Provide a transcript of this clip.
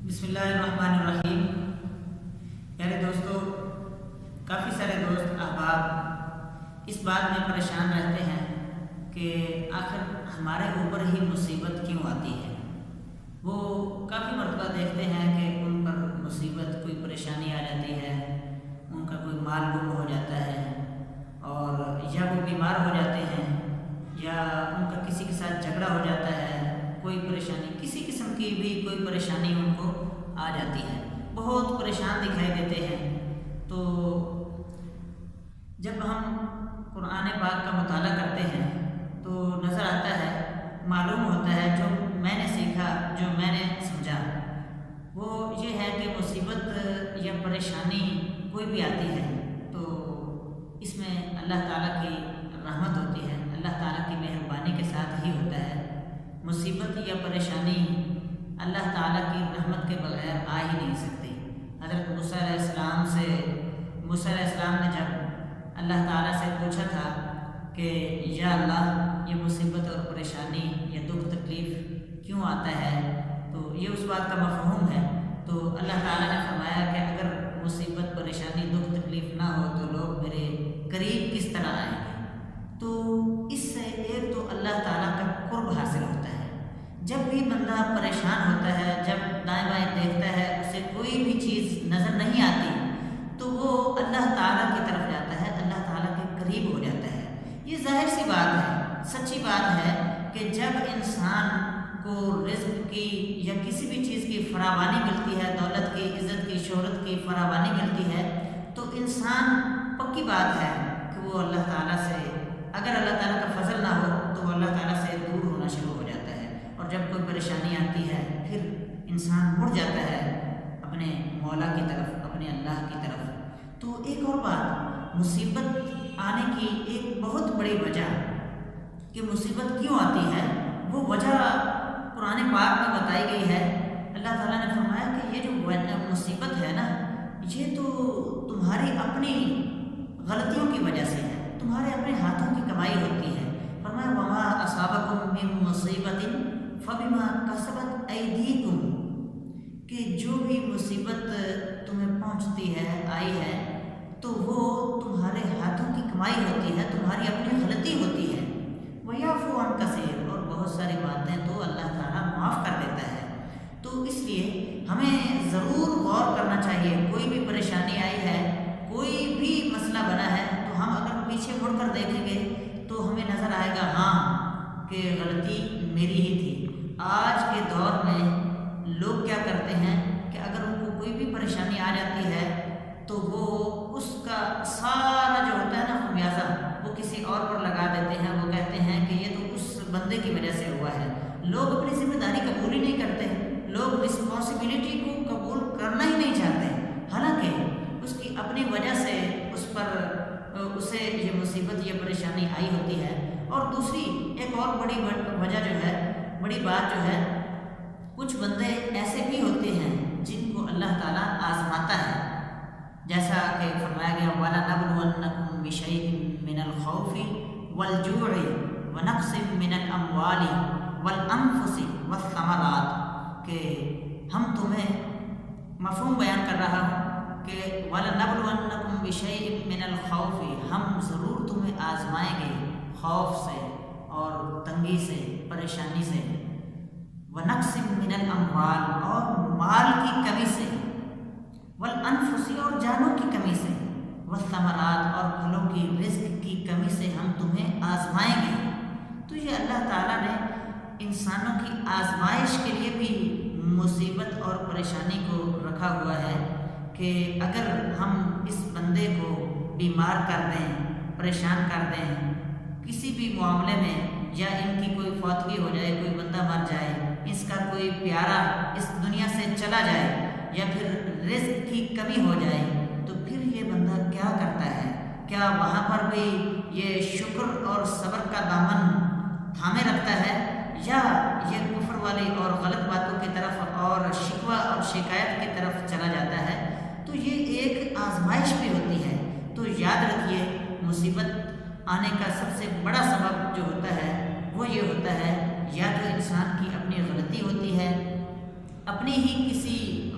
بسم اللہ الرحمن الرحیم۔ پیارے دوستو، کافی سارے دوست احباب اس بات میں پریشان رہتے ہیں کہ آخر ہمارے اوپر ہی مصیبت کیوں آتی ہے۔ وہ کافی مرتبہ دیکھتے ہیں کہ ان پر مصیبت کوئی پریشانی آ جاتی ہے، ان کا کوئی مال گم ہو جاتا ہے، اور یا وہ بیمار ہو جاتے ہیں، یا ان کا کسی کے ساتھ جھگڑا ہو جاتا ہے، کوئی پریشانی کسی قسم کی بھی کوئی پریشانی ان کو آ جاتی ہے، بہت پریشان دکھائی دیتے ہیں۔ تو جب ہم قرآن پاک کا مطالعہ کرتے ہیں تو نظر آتا ہے، معلوم ہوتا ہے، جو میں نے سیکھا، جو میں نے سمجھا وہ یہ ہے کہ مصیبت یا پریشانی کوئی بھی آتی ہے تو اس میں اللہ تعالیٰ کی رحمت ہوتی ہے، اللہ تعالیٰ کی مہربانی کے ساتھ ہی ہوتا ہے۔ مصیبت یا پریشانی اللہ تعالیٰ کی رحمت کے بغیر آ ہی نہیں سکتی۔ حضرت موسیٰ علیہ السلام نے جب اللہ تعالیٰ سے پوچھا تھا کہ یا اللہ، یہ مصیبت اور پریشانی یا دکھ تکلیف کیوں آتا ہے، تو یہ اس بات کا مفہوم ہے۔ تو اللہ تعالیٰ نے فرمایا کہ اگر مصیبت پریشانی دکھ تکلیف نہ ہو تو لوگ میرے قریب کس طرح آئیں گے۔ تو اس سے ایک تو اللہ تعالیٰ کا قرب حاصل ہوتا ہے۔ جب بھی بندہ پریشان ہوتا ہے، جب دائیں بائیں دیکھتا ہے، اسے کوئی بھی چیز نظر نہیں آتی تو وہ اللہ تعالیٰ کی طرف جاتا ہے، اللہ تعالیٰ کے قریب ہو جاتا ہے۔ یہ ظاہر سی بات ہے، سچی بات ہے کہ جب انسان کو رزق کی یا کسی بھی چیز کی فراوانی ملتی ہے، دولت کی، عزت کی، شہرت کی فراوانی ملتی ہے، تو انسان پکی بات ہے کہ وہ اللہ تعالیٰ سے، اگر اللہ تعالیٰ کا فضل نہ ہو تو وہ اللہ تعالیٰ سے دور ہونا شروع ہو جاتا ہے، اور جب کوئی پریشانی آتی ہے پھر انسان مڑ جاتا ہے اپنے مولا کی طرف، اپنے اللہ کی طرف۔ تو ایک اور بات، مصیبت آنے کی ایک بہت بڑی وجہ کہ مصیبت کیوں آتی ہے، وہ وجہ قرآن پاک میں بتائی گئی ہے۔ اللہ تعالیٰ نے فرمایا کہ یہ جو مصیبت ہے نا، یہ تو تمہاری اپنی غلطیوں کی وجہ سے ہے، تمہارے اپنے ہاتھوں کی کمائی ہوتی ہے۔ فرمایا وما اصابکم من مصیبت فبما کسبت ایدیکم، کہ جو بھی مصیبت تمہیں پہنچتی ہے، آئی ہے، تو وہ تمہارے ہاتھوں کی کمائی ہوتی ہے، تمہاری اپنی غلطی ہوتی ہے۔ ویعفو عن کثیر، اور بہت ساری باتیں تو اللہ تعالیٰ معاف کر دیتا ہے۔ تو اس لیے ہمیں ضرور غور کرنا چاہیے، کوئی بھی پریشانی آئی ہے، کوئی بھی مسئلہ بنا ہے، تو ہم اگر پیچھے مڑ کر دیکھیں گے تو ہمیں نظر آئے گا ہاں کہ غلطی میری ہی تھی۔ آج کے دور میں لوگ کیا کرتے ہیں کہ اگر ان کو کوئی بھی پریشانی آ جاتی ہے تو وہ اس کا سارا جو ہوتا ہے نا خمیازہ، وہ کسی اور پر لگا دیتے ہیں۔ وہ کہتے ہیں کہ یہ تو اس بندے کی وجہ سے ہوا ہے۔ لوگ اپنی ذمہ داری قبول ہی نہیں کرتے، لوگ رسپانسبلٹی کو قبول کرنا ہی نہیں چاہتے، حالانکہ اس کی اپنی وجہ سے اسے یہ مصیبت، یہ پریشانی آئی ہوتی ہے۔ اور دوسری ایک اور بڑی وجہ جو ہے، بڑی بات جو ہے، کچھ بندے ایسے بھی ہوتے ہیں جن کو اللہ تعالیٰ آزماتا ہے، جیسا کہ فرمایا گیا وَلَنَبْلُوَنَّكُمْ بِشَيْءٍ مِّنَ الْخَوْفِ وَالْجُوعِ وَنَقْصٍ مِّنَ الْأَمْوَالِ وَالْأَنفُسِ وَالثَّمَرَاتِ، کہ ہم تمہیں مفہوم بیان کر رہا ہوں کہ وَلَنَبْلُوَنَّكُمْ بِشَيْءٍ مِّنَ الْخَوْفِ، ہم ضرور تمہیں آزمائیں گے خوف سے اور تنگی سے، پریشانی سے، وَنَقْصٍ مِّنَ الْأَمْوَالِ، اور مال کی کمی سے، وَالْأَنفُسِ، اور جانوں کی کمی سے، وَالثَّمَرَاتِ، اور پھلوں کی، رزق کی کمی سے ہم تمہیں آزمائیں گے۔ تو یہ اللہ تعالیٰ نے انسانوں کی آزمائش کے لیے بھی مصیبت اور پریشانی کو رکھا ہوا ہے کہ اگر ہم اس بندے کو بیمار کر دیں، پریشان کر دیں کسی بھی معاملے میں، یا ان کی کوئی فوتگی ہو جائے، کوئی بندہ مر جائے، اس کا کوئی پیارا اس دنیا سے چلا جائے، یا پھر رزق کی کمی ہو جائے، تو پھر یہ بندہ کیا کرتا ہے؟ کیا وہاں پر بھی یہ شکر اور صبر کا دامن تھامے رکھتا ہے، یا یہ کفر والی اور غلط باتوں کی طرف اور شکوہ اور شکایت کی طرف چلا جاتا ہے؟ تو یہ ایک آزمائش بھی ہوتی ہے۔ تو یاد رکھیے، مصیبت آنے کا سب سے بڑا سبب جو ہوتا ہے وہ یہ ہوتا ہے، یا تو انسان کی اپنی غلطی ہوتی ہے، اپنی ہی کسی